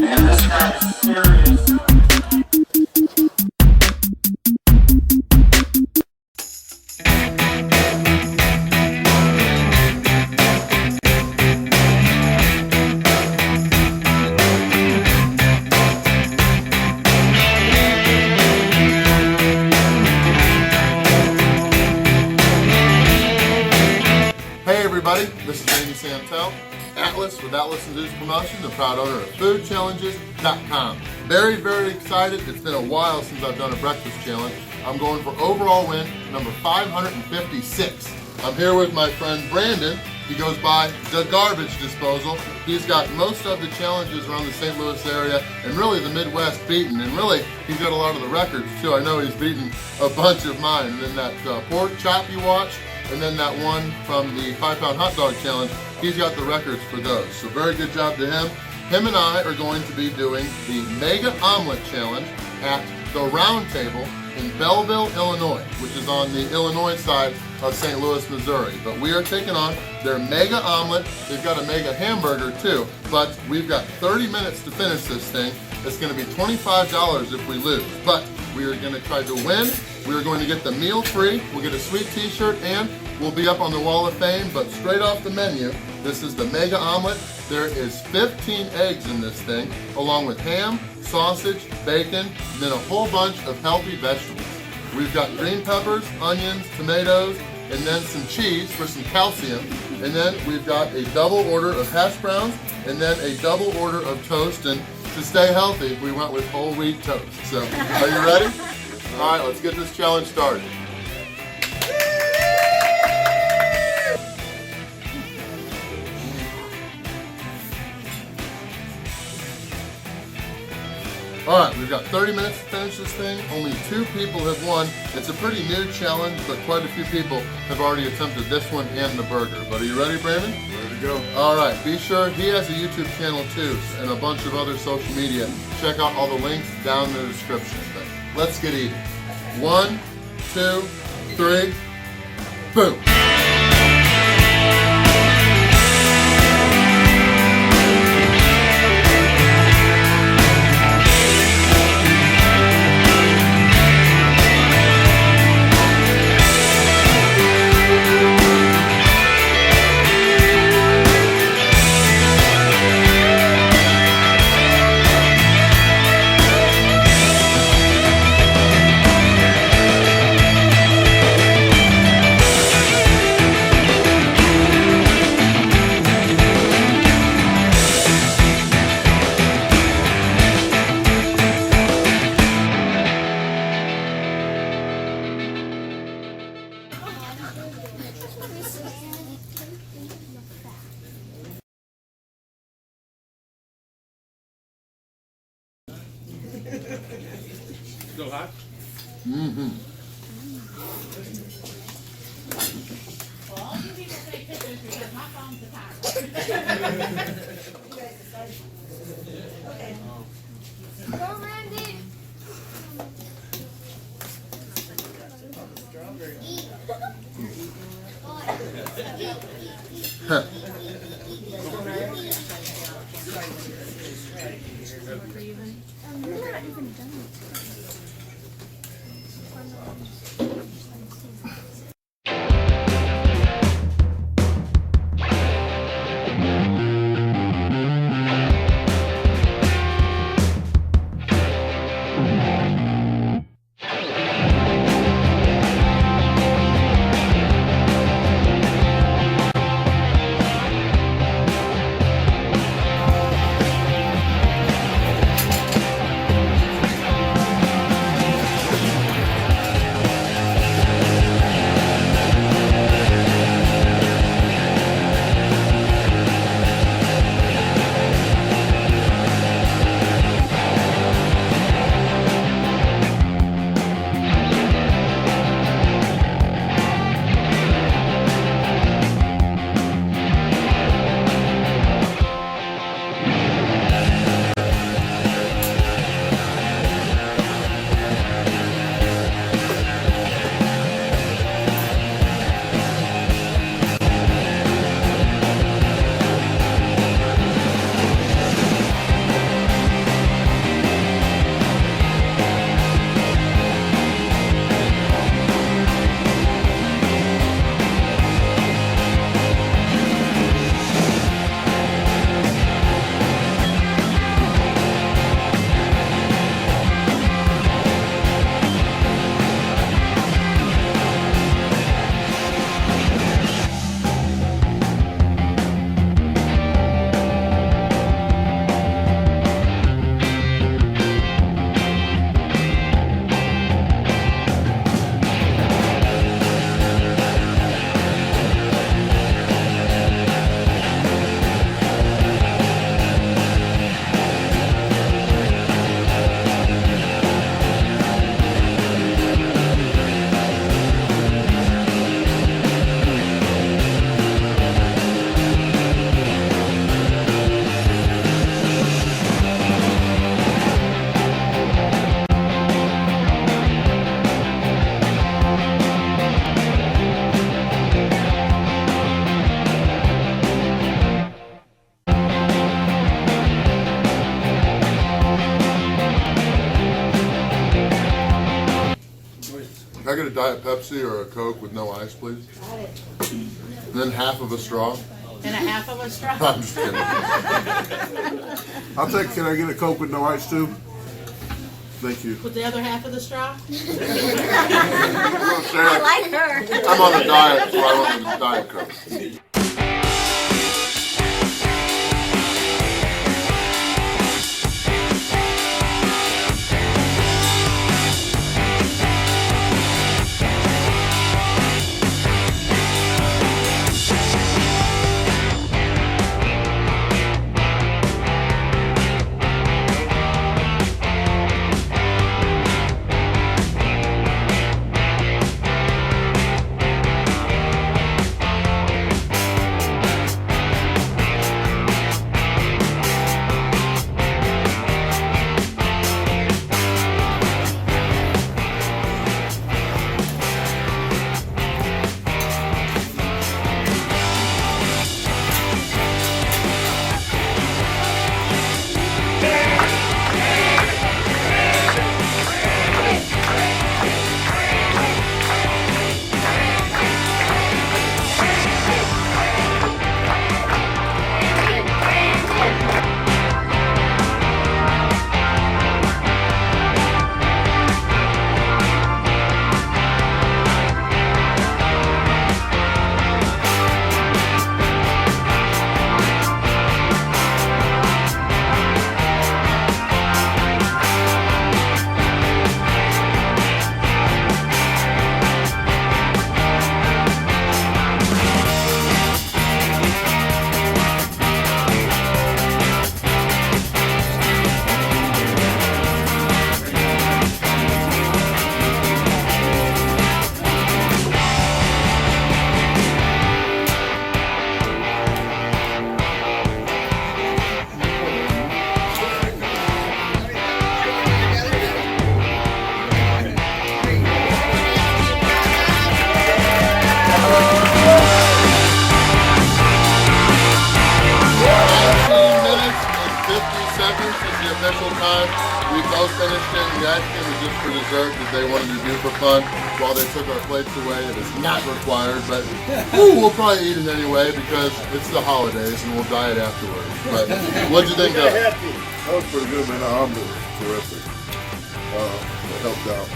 Man, this guy's serious. Hey everybody, this is Santel, Atlas with Atlas and Zeus Promotion, the proud owner of foodchallenges.com. Very, very excited. It's been a while since I've done a breakfast challenge. I'm going for overall win number 556. I'm here with my friend Brandon. He goes by DaGarbageDisposal. He's got most of the challenges around the St. Louis area and really the Midwest beaten. And really, he's got a lot of the records too. I know he's beaten a bunch of mine. And then that pork chop you watched, and then that one from the 5-pound hot dog challenge, he's got the records for those. So very good job to him. Him and I are going to be doing the Mega Omelette Challenge at the Round Table in Belleville, Illinois, which is on the Illinois side of St. Louis, Missouri. But we are taking on their Mega Omelette. They've got a Mega Hamburger too, but we've got 30 minutes to finish this thing. It's gonna be $25 if we lose, but we are gonna try to win. We are going to get the meal free. We'll get a sweet t-shirt and we'll be up on the Wall of Fame, but straight off the menu, this is the Mega Omelette. There is 15 eggs in this thing, along with ham, sausage, bacon, and then a whole bunch of healthy vegetables. We've got green peppers, onions, tomatoes, and then some cheese for some calcium. And then we've got a double order of hash browns, and then a double order of toast. And to stay healthy, we went with whole wheat toast. So, are you ready? All right, let's get this challenge started. All right, we've got 30 minutes to finish this thing. Only 2 people have won. It's a pretty new challenge, but quite a few people have already attempted this one and the burger. But are you ready, Brandon? Ready to go. All right, be sure, he has a YouTube channel too, and a bunch of other social media. Check out all the links down in the description. But let's get eating. 1, 2, 3, boom. Still hot? Mm-hmm. Well, all you people take pictures because my phone's the timer. Go, Randy. Huh. We're not even done with Diet Pepsi or a Coke with no ice, please? Got it. And then half of a straw. And a half of a straw. I'm just kidding. I'll take, can I get a Coke with no ice too? Thank you. With the other half of the straw? I like her. I'm on a diet, so I want the Diet Coke. Time. We both finished it, and the ice cream was just for dessert that they wanted to do for fun while they took our plates away. It is not required, but we'll probably eat it anyway because it's the holidays and we'll diet afterwards. But what'd you think of it? That was pretty good, man. The omelet was terrific. It helped out.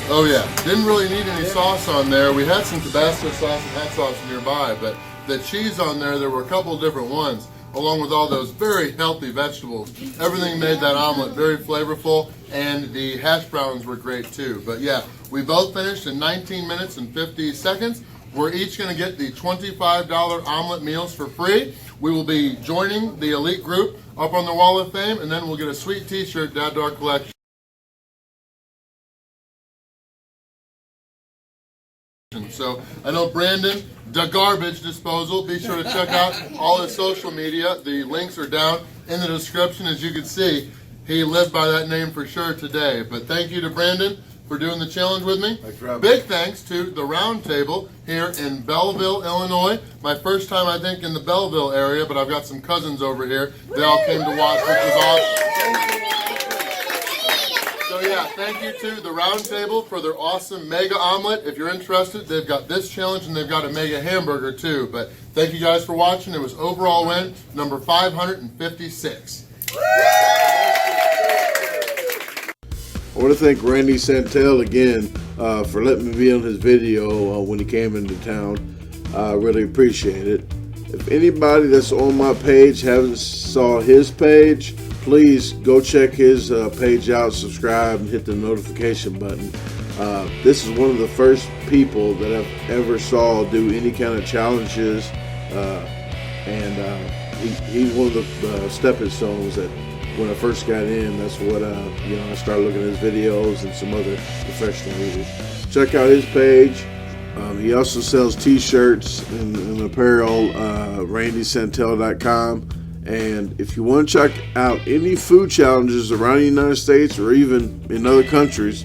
Oh yeah, didn't really need any sauce on there. We had some Tabasco sauce and hot sauce nearby, but the cheese on there were a couple of different ones, along with all those very healthy vegetables. Everything made that omelet very flavorful, and the hash browns were great too. But yeah, we both finished in 19 minutes and 50 seconds. We're each gonna get the $25 omelet meals for free. We will be joining the elite group up on the Wall of Fame, and then we'll get a sweet t-shirt to add to our collection. So I know Brandon, DaGarbageDisposal, be sure to check out all his social media. The links are down in the description. As you can see, he lived by that name for sure today. But thank you to Brandon for doing the challenge with me. Thanks for having me. Big thanks to the Round Table here in Belleville, Illinois. My first time, I think, in the Belleville area, but I've got some cousins over here. They all came to watch, which was awesome. So yeah, thank you to the Round Table for their awesome mega omelet. If you're interested, they've got this challenge and they've got a mega hamburger too. But thank you guys for watching. It was overall win number 556. I want to thank Randy Santel again for letting me be on his video when he came into town. I really appreciate it. If anybody that's on my page haven't saw his page, please go check his page out, subscribe, and hit the notification button. This is one of the first people that I've ever saw do any kind of challenges, and he's one of the stepping stones that when I first got in, that's what I started looking at his videos and some other professional videos. Check out his page. He also sells t-shirts and apparel, randysantel.com. And if you want to check out any food challenges around the United States or even in other countries,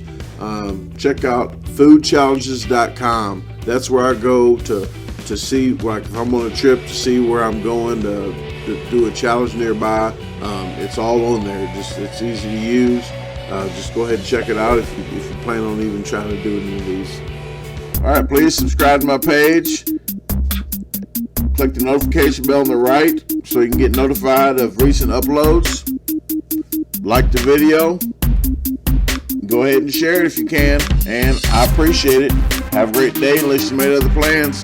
check out foodchallenges.com. That's where I go to see, like if I'm on a trip, to see where I'm going to do a challenge nearby. It's all on there. It's easy to use. Just go ahead and check it out if you plan on even trying to do any of these. Alright, please subscribe to my page. Click the notification bell on the right so you can get notified of recent uploads. Like the video. Go ahead and share it if you can. And I appreciate it. Have a great day unless you made other plans.